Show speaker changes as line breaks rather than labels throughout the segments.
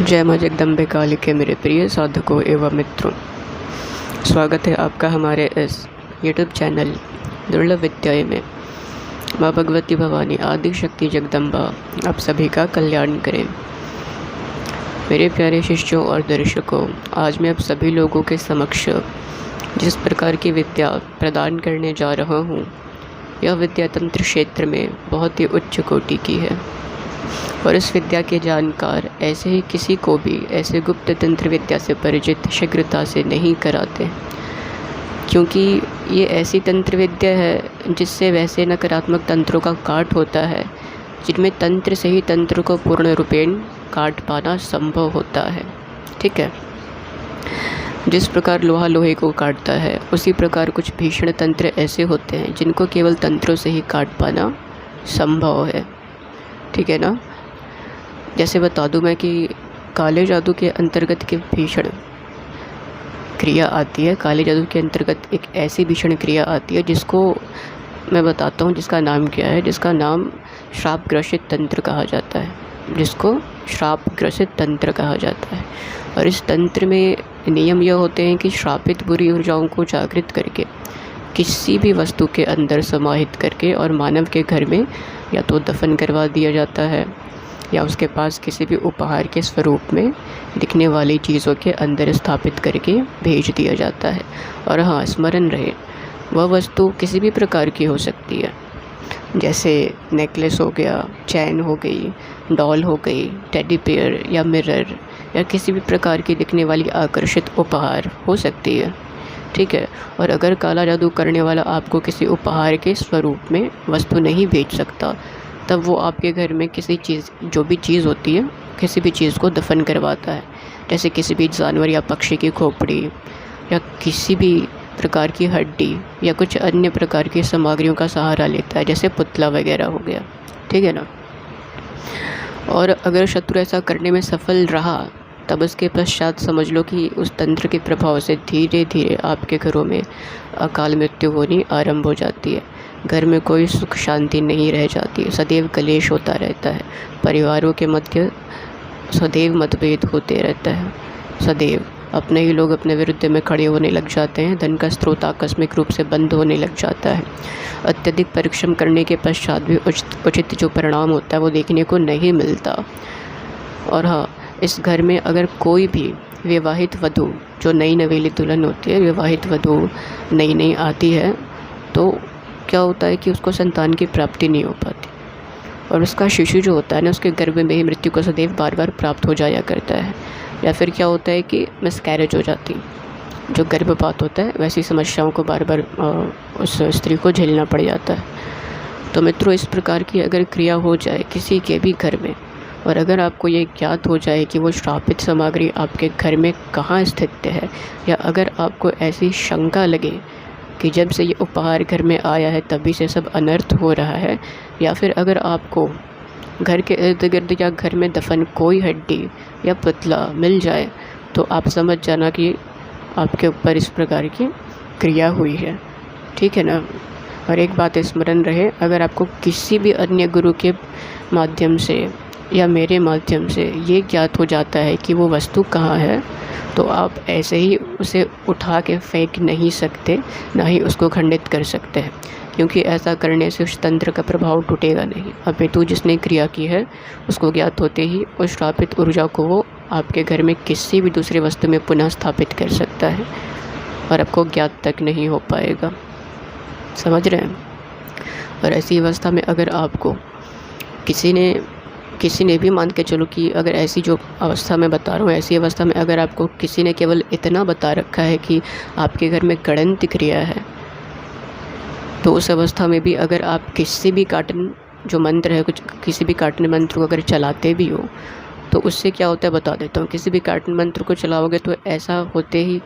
जय माँ जगदम्बे काली के मेरे प्रिय साधकों एवं मित्रों, स्वागत है आपका हमारे इस YouTube चैनल दुर्लभ विद्याएँ में। माँ भगवती भवानी आदि शक्ति जगदम्बा आप सभी का कल्याण करें। मेरे प्यारे शिष्यों और दर्शकों, आज मैं आप सभी लोगों के समक्ष जिस प्रकार की विद्या प्रदान करने जा रहा हूँ, यह विद्या तंत्र क्षेत्र में बहुत ही उच्च कोटि की है और इस विद्या के जानकार ऐसे ही किसी को भी ऐसे गुप्त तंत्र विद्या से परिचित शीघ्रता से नहीं कराते, क्योंकि ये ऐसी तंत्र विद्या है जिससे वैसे नकारात्मक तंत्रों का काट होता है, जिनमें तंत्र से ही तंत्र को पूर्ण रूपेण काट पाना संभव होता है। ठीक है, जिस प्रकार लोहा लोहे को काटता है, उसी प्रकार कुछ भीषण तंत्र ऐसे होते हैं जिनको केवल तंत्रों से ही काट पाना संभव है। ठीक है ना। जैसे बता दूं मैं कि काले जादू के अंतर्गत के भीषण क्रिया आती है। काले जादू के अंतर्गत एक ऐसी भीषण क्रिया आती है जिसको मैं बताता हूँ, जिसका नाम क्या है। जिसका नाम श्राप ग्रसित तंत्र कहा जाता है, जिसको श्राप ग्रसित तंत्र कहा जाता है। और इस तंत्र में नियम यह होते हैं कि श्रापित बुरी ऊर्जाओं को जागृत करके किसी भी वस्तु के अंदर समाहित करके और मानव के घर में या तो दफन करवा दिया जाता है या उसके पास किसी भी उपहार के स्वरूप में दिखने वाली चीज़ों के अंदर स्थापित करके भेज दिया जाता है। और हाँ, स्मरण रहे, वह वस्तु किसी भी प्रकार की हो सकती है, जैसे नेकलेस हो गया, चैन हो गई, डॉल हो गई, टेडी बेयर या मिरर या किसी भी प्रकार की दिखने वाली आकर्षित उपहार हो सकती है। ठीक है। और अगर काला जादू करने वाला आपको किसी उपहार के स्वरूप में वस्तु नहीं बेच सकता, तब वो आपके घर में किसी चीज़, जो भी चीज़ होती है, किसी भी चीज़ को दफन करवाता है। जैसे किसी भी जानवर या पक्षी की खोपड़ी या किसी भी प्रकार की हड्डी या कुछ अन्य प्रकार की सामग्रियों का सहारा लेता है, जैसे पुतला वगैरह हो गया। ठीक है ना। और अगर शत्रु ऐसा करने में सफल रहा, तब उसके पश्चात समझ लो कि उस तंत्र के प्रभाव से धीरे धीरे आपके घरों में अकाल मृत्यु होनी आरंभ हो जाती है। घर में कोई सुख शांति नहीं रह जाती, सदैव कलेश होता रहता है, परिवारों के मध्य सदैव मतभेद होते रहता है, सदैव अपने ही लोग अपने विरुद्ध में खड़े होने लग जाते हैं, धन का स्रोत आकस्मिक रूप से बंद होने लग जाता है। अत्यधिक परिश्रम करने के पश्चात भी उचित जो परिणाम होता है वो देखने को नहीं मिलता। और हाँ, इस घर में अगर कोई भी विवाहित वधू, जो नई नवेली दुल्हन होती है, विवाहित वधू नई नई आती है, तो क्या होता है कि उसको संतान की प्राप्ति नहीं हो पाती और उसका शिशु जो होता है ना, उसके गर्भ में ही मृत्यु को सदैव बार बार प्राप्त हो जाया करता है। या फिर क्या होता है कि मिसकैरेज हो जाती, जो गर्भपात होता है, वैसी समस्याओं को बार बार उस स्त्री को झेलना पड़ जाता है। तो मित्रों, इस प्रकार की अगर क्रिया हो जाए किसी के भी घर में, और अगर आपको ये ज्ञात हो जाए कि वो श्रापित सामग्री आपके घर में कहाँ स्थित है, या अगर आपको ऐसी शंका लगे कि जब से ये उपहार घर में आया है तभी से सब अनर्थ हो रहा है, या फिर अगर आपको घर के इर्द गिर्द या घर में दफन कोई हड्डी या पुतला मिल जाए, तो आप समझ जाना कि आपके ऊपर इस प्रकार की क्रिया हुई है। ठीक है ना। और एक बात स्मरण रहे, अगर आपको किसी भी अन्य गुरु के माध्यम से या मेरे माध्यम से ये ज्ञात हो जाता है कि वो वस्तु कहाँ है, तो आप ऐसे ही उसे उठा के फेंक नहीं सकते, ना ही उसको खंडित कर सकते हैं, क्योंकि ऐसा करने से उस तंत्र का प्रभाव टूटेगा नहीं। अपितु जिसने क्रिया की है उसको ज्ञात होते ही उस श्रापित ऊर्जा को वो आपके घर में किसी भी दूसरे वस्तु में पुनः स्थापित कर सकता है और आपको ज्ञात तक नहीं हो पाएगा। समझ रहे हैं। और ऐसी अवस्था में अगर आपको किसी ने भी मान के चलो कि अगर ऐसी जो अवस्था मैं बता रहा हूँ, ऐसी अवस्था में अगर आपको किसी ने केवल इतना बता रखा है कि आपके घर में गणंत क्रिया है, तो उस अवस्था में भी अगर आप किसी भी काटन जो मंत्र है, किसी भी काटन मंत्र को अगर चलाते भी हो, तो उससे क्या होता है बता देता हूँ। किसी भी काटन मंत्र को चलाओगे तो ऐसा होते ही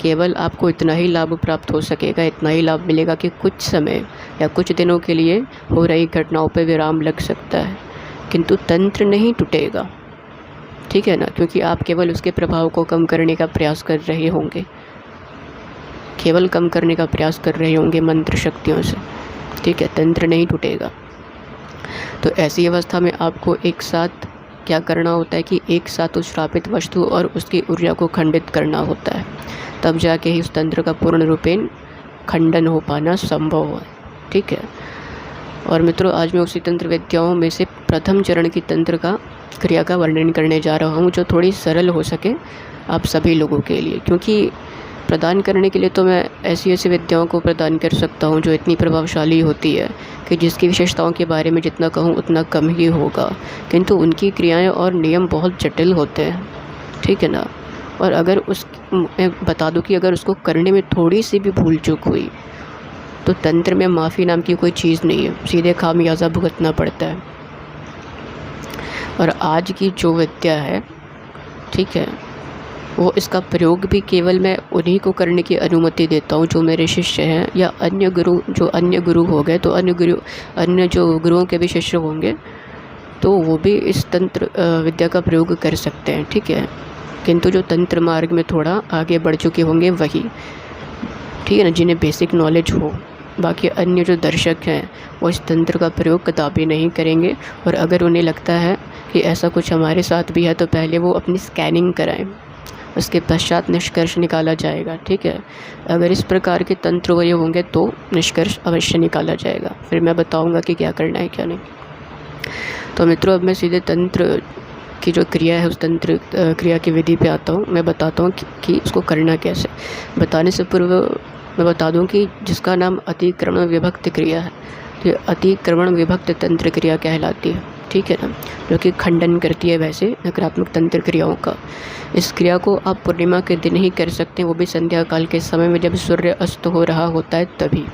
केवल आपको इतना ही लाभ प्राप्त हो सकेगा, इतना ही लाभ मिलेगा कि कुछ समय या कुछ दिनों के लिए हो रही घटनाओं पर विराम लग सकता है, किंतु तंत्र नहीं टूटेगा। ठीक है ना, क्योंकि आप केवल उसके प्रभाव को कम करने का प्रयास कर रहे होंगे, केवल कम करने का प्रयास कर रहे होंगे मंत्र शक्तियों से। ठीक है, तंत्र नहीं टूटेगा। तो ऐसी अवस्था में आपको एक साथ क्या करना होता है कि एक साथ उस श्रापित वस्तु और उसकी ऊर्जा को खंडित करना होता है, तब जाके ही उस तंत्र का पूर्ण रूपेण खंडन हो पाना संभव है। ठीक है। और मित्रों, आज मैं उसी तंत्र विद्याओं में से प्रथम चरण की तंत्र का क्रिया का वर्णन करने जा रहा हूँ, जो थोड़ी सरल हो सके आप सभी लोगों के लिए, क्योंकि प्रदान करने के लिए तो मैं ऐसी ऐसी विद्याओं को प्रदान कर सकता हूँ जो इतनी प्रभावशाली होती है कि जिसकी विशेषताओं के बारे में जितना कहूँ उतना कम ही होगा, किंतु उनकी क्रियाएं और नियम बहुत जटिल होते हैं। ठीक है ना। और अगर मैं बता दूँ कि अगर उसको करने में थोड़ी सी भी भूल चूक हुई तो तंत्र में माफ़ी नाम की कोई चीज़ नहीं है, सीधे खामियाजा भुगतना पड़ता है। और आज की जो विद्या है, ठीक है, वो इसका प्रयोग भी केवल मैं उन्हीं को करने की अनुमति देता हूँ जो मेरे शिष्य हैं, या अन्य गुरु हो गए तो अन्य जो गुरुओं के भी शिष्य होंगे तो वो भी इस तंत्र विद्या का प्रयोग कर सकते हैं। ठीक है। किंतु जो तंत्र मार्ग में थोड़ा आगे बढ़ चुके होंगे वही, ठीक है ना, जिन्हें बेसिक नॉलेज हो। बाकी अन्य जो दर्शक हैं वो इस तंत्र का प्रयोग कदापि नहीं करेंगे। और अगर उन्हें लगता है कि ऐसा कुछ हमारे साथ भी है तो पहले वो अपनी स्कैनिंग कराएं, उसके पश्चात निष्कर्ष निकाला जाएगा। ठीक है। अगर इस प्रकार के तंत्र वही होंगे तो निष्कर्ष अवश्य निकाला जाएगा, फिर मैं बताऊंगा कि क्या करना है क्या नहीं। तो मित्रों, अब मैं सीधे तंत्र की जो क्रिया है उस तंत्र क्रिया की विधि पे आता हूँ। मैं बताता हूँ कि उसको करना कैसे। बताने से पूर्व मैं बता दूँ कि जिसका नाम अतिक्रमण विभक्त क्रिया है, तो अतिक्रमण विभक्त तंत्र क्रिया कहलाती है। ठीक है ना, जो कि खंडन करती है वैसे नकारात्मक तंत्र क्रियाओं का। इस क्रिया को आप पूर्णिमा के दिन ही कर सकते हैं, वो भी संध्या काल के समय में जब सूर्य अस्त हो रहा होता है तभी।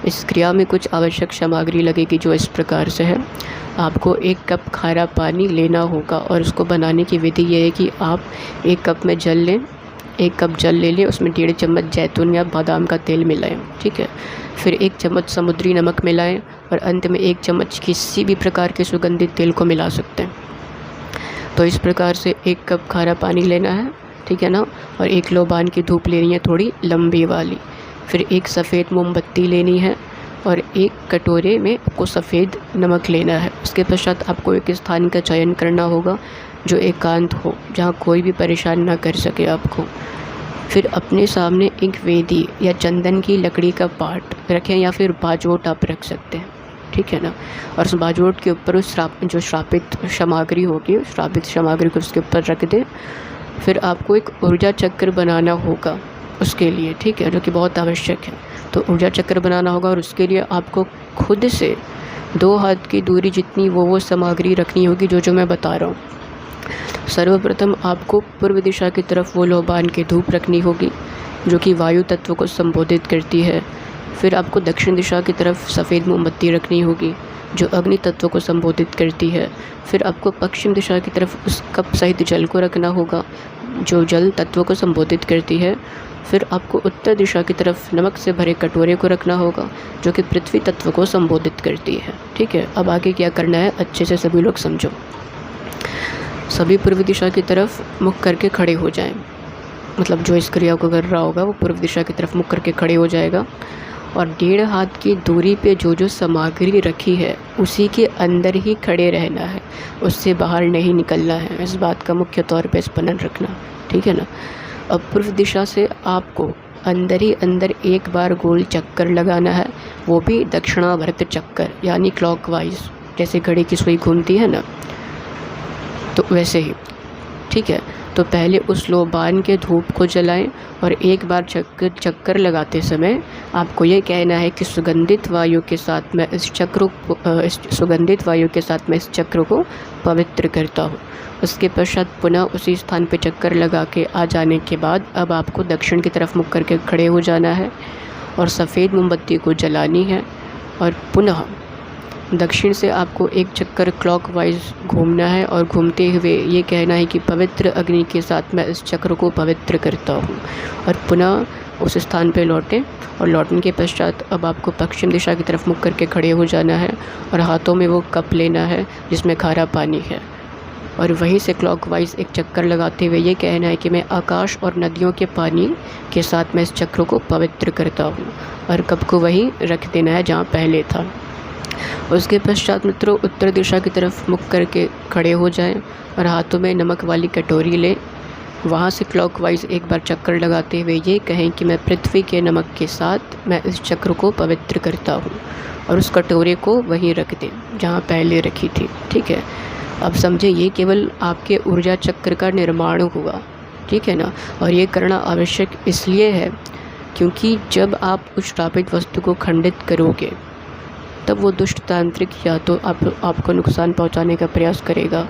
इस क्रिया में कुछ आवश्यक सामग्री लगेगी जो इस प्रकार से है। आपको 1 कप खारा पानी लेना होगा और उसको बनाने की विधि ये है कि आप 1 कप में जल लें, 1 कप जल ले लें, उसमें 1.5 चम्मच जैतून या बादाम का तेल मिलाएं। ठीक है। फिर 1 चम्मच समुद्री नमक मिलाएं और अंत में 1 चम्मच किसी भी प्रकार के सुगंधित तेल को मिला सकते हैं। तो इस प्रकार से 1 कप खारा पानी लेना है, ठीक है ना, और 1 लोबान की धूप लेनी है थोड़ी लंबी वाली। फिर 1 सफ़ेद मोमबत्ती लेनी है और 1 कटोरे में आपको सफ़ेद नमक लेना है। उसके पश्चात आपको एक स्थान का चयन करना होगा जो एकांत हो, जहाँ कोई भी परेशान ना कर सके आपको। फिर अपने सामने एक वेदी या चंदन की लकड़ी का पाट रखें, या फिर बाजोट आप रख सकते हैं। ठीक है ना। और उस बाजोट के ऊपर उस जो श्रापित सामग्री होगी, श्रापित सामग्री को उसके ऊपर रख दें। फिर आपको एक ऊर्जा चक्र बनाना होगा उसके लिए, ठीक है, जो कि बहुत आवश्यक है। तो ऊर्जा चक्र बनाना होगा और उसके लिए आपको खुद से 2 हाथ की दूरी जितनी वो सामग्री रखनी होगी जो मैं बता रहा हूँ। सर्वप्रथम आपको पूर्व दिशा की तरफ वो लोबान की धूप रखनी होगी जो कि वायु तत्व को संबोधित करती है। फिर आपको दक्षिण दिशा की तरफ सफ़ेद मोमबत्ती रखनी होगी जो अग्नि तत्व को संबोधित करती है। फिर आपको पश्चिम दिशा की तरफ उस कप सहित जल को रखना होगा जो जल तत्व को संबोधित करती है। फिर आपको उत्तर दिशा की तरफ नमक से भरे कटोरे को रखना होगा जो कि पृथ्वी तत्व को संबोधित करती है। ठीक है। अब आगे क्या करना है अच्छे से सभी लोग समझो। सभी पूर्व दिशा की तरफ मुख करके खड़े हो जाएं, मतलब जो इस क्रिया को कर रहा होगा वो पूर्व दिशा की तरफ मुख करके खड़े हो जाएगा और 1.5 हाथ की दूरी पे जो सामग्री रखी है उसी के अंदर ही खड़े रहना है, उससे बाहर नहीं निकलना है। इस बात का मुख्य तौर पे स्मरण रखना। ठीक है ना। अब पूर्व दिशा से आपको अंदर ही अंदर 1 बार गोल चक्कर लगाना है, वो भी दक्षिणावर्त चक्कर, यानी क्लॉकवाइज, जैसे घड़ी की सुई घूमती है ना, तो वैसे ही। ठीक है। तो पहले उस लोबान के धूप को जलाएं और 1 बार चक्कर लगाते समय आपको ये कहना है कि सुगंधित वायु के साथ मैं इस चक्र को पवित्र करता हूँ। उसके पश्चात पुनः उसी स्थान पर चक्कर लगा के आ जाने के बाद अब आपको दक्षिण की तरफ मुख करके खड़े हो जाना है और सफ़ेद मोमबत्ती को जलानी है और पुनः दक्षिण से आपको 1 चक्कर क्लॉकवाइज घूमना है और घूमते हुए ये कहना है कि पवित्र अग्नि के साथ मैं इस चक्र को पवित्र करता हूँ, और पुनः उस स्थान पर लौटें। और लौटने के पश्चात अब आपको पश्चिम दिशा की तरफ मुख करके खड़े हो जाना है और हाथों में वो कप लेना है जिसमें खारा पानी है, और वहीं से क्लॉकवाइज 1 चक्कर लगाते हुए ये कहना है कि मैं आकाश और नदियों के पानी के साथ मैं इस चक्र को पवित्र करता हूँ, और कप को वहीं रख देना है जहाँ पहले था। उसके पश्चात मित्रों उत्तर दिशा की तरफ मुख करके खड़े हो जाएं और हाथों में नमक वाली कटोरी लें। वहाँ से क्लॉकवाइज एक बार चक्कर लगाते हुए ये कहें कि मैं पृथ्वी के नमक के साथ मैं इस चक्र को पवित्र करता हूँ, और उस कटोरे को वहीं रख दें जहाँ पहले रखी थी। ठीक है, अब समझे ये केवल आपके ऊर्जा चक्र का निर्माण हुआ, ठीक है ना। और ये करना आवश्यक इसलिए है क्योंकि जब आप उस श्रापित वस्तु को खंडित करोगे तब वो दुष्ट तांत्रिक या तो आपको नुकसान पहुंचाने का प्रयास करेगा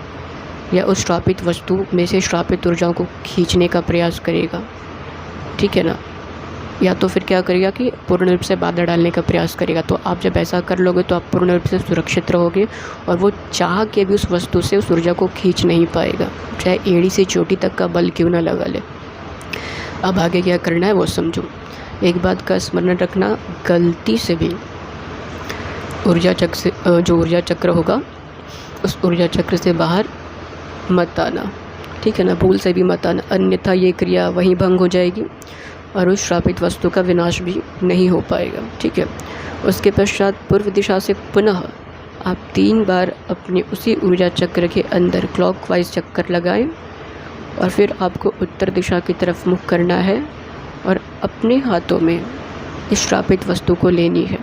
या उस श्रापित वस्तु में से श्रापित ऊर्जाओं को खींचने का प्रयास करेगा, ठीक है ना। या तो फिर क्या करेगा कि पूर्ण रूप से बाधा डालने का प्रयास करेगा। तो आप जब ऐसा कर लोगे तो आप पूर्ण रूप से सुरक्षित रहोगे और वो चाह के भी उस वस्तु से उस ऊर्जा को खींच नहीं पाएगा, चाहे एड़ी से चोटी तक का बल क्यों ना लगा ले। अब आगे क्या करना है वो समझो। एक बात का स्मरण रखना, गलती से भी ऊर्जा चक्र से जो ऊर्जा चक्र होगा उस ऊर्जा चक्र से बाहर मत आना, ठीक है ना, भूल से भी मत आना, अन्यथा ये क्रिया वहीं भंग हो जाएगी और उस श्रापित वस्तु का विनाश भी नहीं हो पाएगा, ठीक है। उसके पश्चात पूर्व दिशा से पुनः आप 3 बार अपने उसी ऊर्जा चक्र के अंदर क्लॉकवाइज चक्कर लगाएं और फिर आपको उत्तर दिशा की तरफ मुख करना है और अपने हाथों में इस श्रापित वस्तु को लेनी है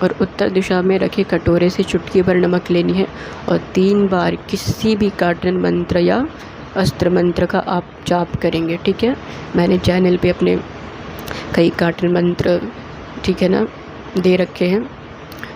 और उत्तर दिशा में रखे कटोरे से चुटकी भर नमक लेनी है और 3 बार किसी भी काटन मंत्र या अस्त्र मंत्र का आप जाप करेंगे, ठीक है। मैंने चैनल पे अपने कई काटन मंत्र, ठीक है ना, दे रखे हैं,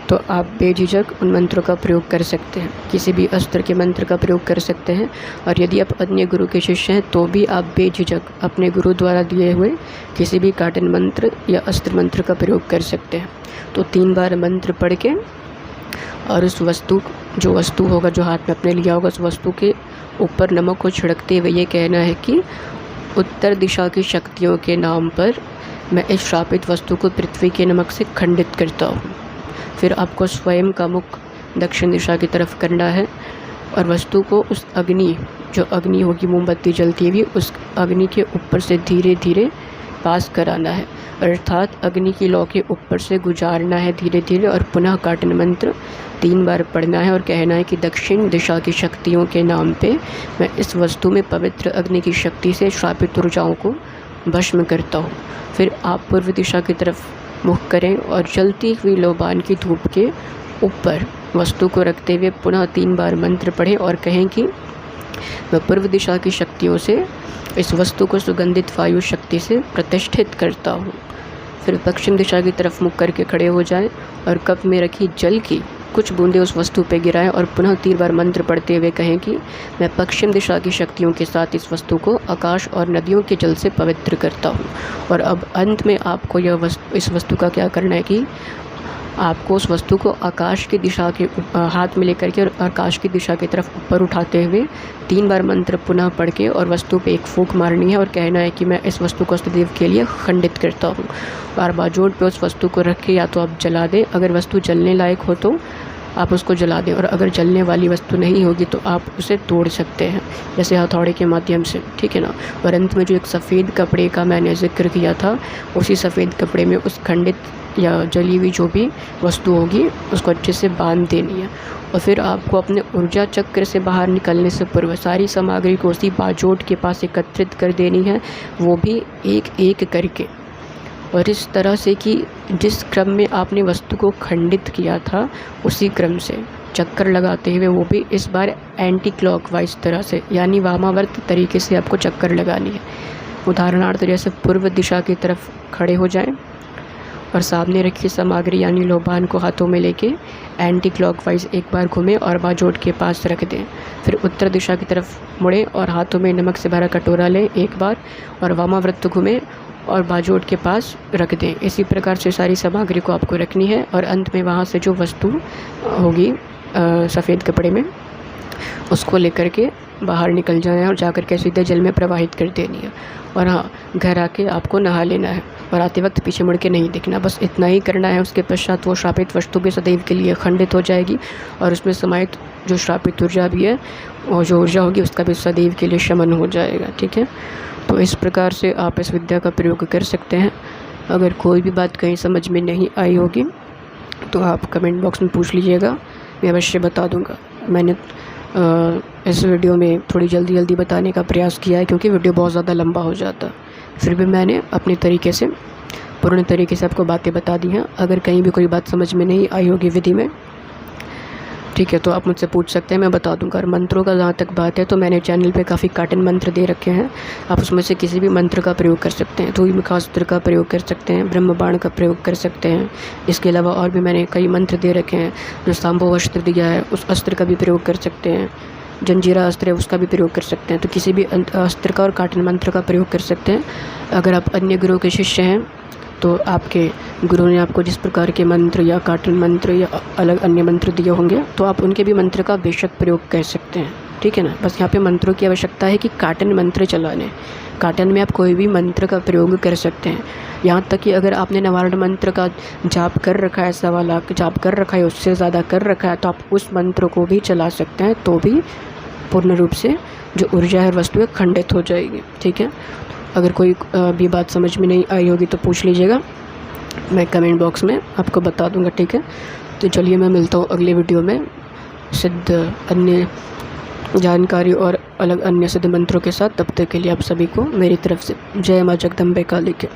तो आप बेझिझक उन मंत्रों का प्रयोग कर सकते हैं, किसी भी अस्त्र के मंत्र का प्रयोग कर सकते हैं। और यदि आप अन्य गुरु के शिष्य हैं तो भी आप बेझिझक अपने गुरु द्वारा दिए हुए किसी भी काटन मंत्र या अस्त्र मंत्र का प्रयोग कर सकते हैं। तो 3 बार मंत्र पढ़ के और उस जो वस्तु होगा जो हाथ में अपने लिया होगा उस वस्तु के ऊपर नमक को छिड़कते हुए ये कहना है कि उत्तर दिशा की शक्तियों के नाम पर मैं इस श्रापित वस्तु को पृथ्वी के नमक से खंडित करता हूँ। फिर आपको स्वयं का मुख दक्षिण दिशा की तरफ करना है और वस्तु को उस जो अग्नि होगी मोमबत्ती जलती हुई उस अग्नि के ऊपर से धीरे धीरे पास कराना है, अर्थात अग्नि की लौ के ऊपर से गुजारना है धीरे धीरे और पुनः काटन मंत्र 3 बार पढ़ना है और कहना है कि दक्षिण दिशा की शक्तियों के नाम पे मैं इस वस्तु में पवित्र अग्नि की शक्ति से श्रापित ऊर्जाओं को भस्म करता हूँ। फिर आप पूर्व दिशा की तरफ मुख करें और जलती हुई लोबान की धूप के ऊपर वस्तु को रखते हुए पुनः 3 बार मंत्र पढ़ें और कहें कि मैं पूर्व दिशा की शक्तियों से इस वस्तु को सुगंधित वायु शक्ति से प्रतिष्ठित करता हूँ। फिर पश्चिम दिशा की तरफ मुख करके खड़े हो जाएं और कप में रखी जल की कुछ बूंदें उस वस्तु पर गिराएं और पुनः 3 बार मंत्र पढ़ते हुए कहें कि मैं पश्चिम दिशा की शक्तियों के साथ इस वस्तु को आकाश और नदियों के जल से पवित्र करता हूँ। और अब अंत में आपको इस वस्तु का क्या करना है कि आपको उस वस्तु को आकाश की दिशा के हाथ में लेकर के और आकाश की दिशा की तरफ ऊपर उठाते हुए 3 बार मंत्र पुनः पढ़ के और वस्तु पे एक फूंक मारनी है और कहना है कि मैं इस वस्तु को सदैव के लिए खंडित करता हूँ। और बाजोड़ पे उस वस्तु को रख के या तो आप जला दें, अगर वस्तु जलने लायक हो तो आप उसको जला दें, और अगर जलने वाली वस्तु नहीं होगी तो आप उसे तोड़ सकते हैं जैसे हथौड़े के माध्यम से, ठीक है ना। और अंत में जो एक सफ़ेद कपड़े का मैंने जिक्र किया था उसी सफ़ेद कपड़े में उस खंडित या जली हुई जो भी वस्तु होगी उसको अच्छे से बांध देनी है। और फिर आपको अपने ऊर्जा चक्र से बाहर निकलने से पूर्व सारी सामग्री को उसी बाजोट के पास एकत्रित कर देनी है, वो भी एक एक करके, और इस तरह से कि जिस क्रम में आपने वस्तु को खंडित किया था उसी क्रम से चक्कर लगाते हुए, वो भी इस बार एंटी क्लॉकवाइज तरह से यानी वामावर्त तरीके से आपको चक्कर लगानी है। उदाहरणार्थ जैसे पूर्व दिशा की तरफ खड़े हो जाएं और सामने रखी सामग्री यानी लोबान को हाथों में लेके एंटी क्लॉकवाइज एक बार घूमें और बाजोट के पास रख दें। फिर उत्तर दिशा की तरफ मुड़ें और हाथों में नमक से भरा कटोरा लें एक बार और वामावृत्त घूमें और बाजोट के पास रख दें। इसी प्रकार से सारी सामग्री को आपको रखनी है और अंत में वहाँ से जो वस्तु होगी सफ़ेद कपड़े में उसको लेकर के बाहर निकल जाना है और जाकर के सीधे जल में प्रवाहित कर देनी है। और हाँ, घर आके आपको नहा लेना है और आते वक्त पीछे मुड़ के नहीं दिखना, बस इतना ही करना है। उसके पश्चात वो श्रापित वस्तु भी सदैव के लिए खंडित हो जाएगी और उसमें समाहित जो श्रापित ऊर्जा भी है और जो ऊर्जा होगी उसका भी सदैव के लिए शमन हो जाएगा, ठीक है। तो इस प्रकार से आप इस विद्या का प्रयोग कर सकते हैं। अगर कोई भी बात कहीं समझ में नहीं आई होगी तो आप कमेंट बॉक्स में पूछ लीजिएगा, मैं अवश्य बता दूंगा। मैंने इस वीडियो में थोड़ी जल्दी बताने का प्रयास किया है क्योंकि वीडियो बहुत ज़्यादा लंबा हो जाता, फिर भी मैंने अपने तरीके से पूर्ण तरीके से आपको बातें बता दी हैं। अगर कहीं भी कोई बात समझ में नहीं आई होगी विधि में, ठीक है, तो आप मुझसे पूछ सकते हैं, मैं बता दूंगा। और मंत्रों का जहाँ तक बात है तो मैंने चैनल पे काफ़ी काटन मंत्र दे रखे हैं, आप उसमें से किसी भी मंत्र का प्रयोग कर सकते हैं। धूई मुखास्त्र का प्रयोग कर सकते हैं, ब्रह्म बाण का प्रयोग कर सकते हैं। इसके अलावा और भी मैंने कई मंत्र दे रखे हैं। जो सांभो अस्त्र दिया है उस अस्त्र का भी प्रयोग कर सकते हैं। जंजीरा अस्त्र है उसका भी प्रयोग कर सकते हैं। तो किसी भी अस्त्र का और काटन मंत्र का प्रयोग कर सकते हैं। अगर आप अन्य गुरु के शिष्य हैं तो आपके गुरु ने आपको जिस प्रकार के मंत्र या काटन मंत्र या अलग अन्य मंत्र दिए होंगे तो आप उनके भी मंत्र का बेशक प्रयोग कर सकते हैं, ठीक है ना। बस यहाँ पे मंत्रों की आवश्यकता है कि काटन मंत्र चलाने, काटन में आप कोई भी मंत्र का प्रयोग कर सकते हैं। यहाँ तक कि अगर आपने निवारण मंत्र का जाप कर रखा है, 1.25 लाख जाप कर रखा है, उससे ज़्यादा कर रखा है, तो आप उस मंत्र को भी चला सकते हैं, तो भी पूर्ण रूप से जो ऊर्जा है वस्तु है खंडित हो जाएगी, ठीक है। अगर कोई भी बात समझ में नहीं आई होगी तो पूछ लीजिएगा, मैं कमेंट बॉक्स में आपको बता दूंगा, ठीक है। तो चलिए मैं मिलता हूँ अगले वीडियो में सिद्ध अन्य जानकारी और अलग अन्य सिद्ध मंत्रों के साथ। तब तक के लिए आप सभी को मेरी तरफ से जय माँ जगदम्बे काली के।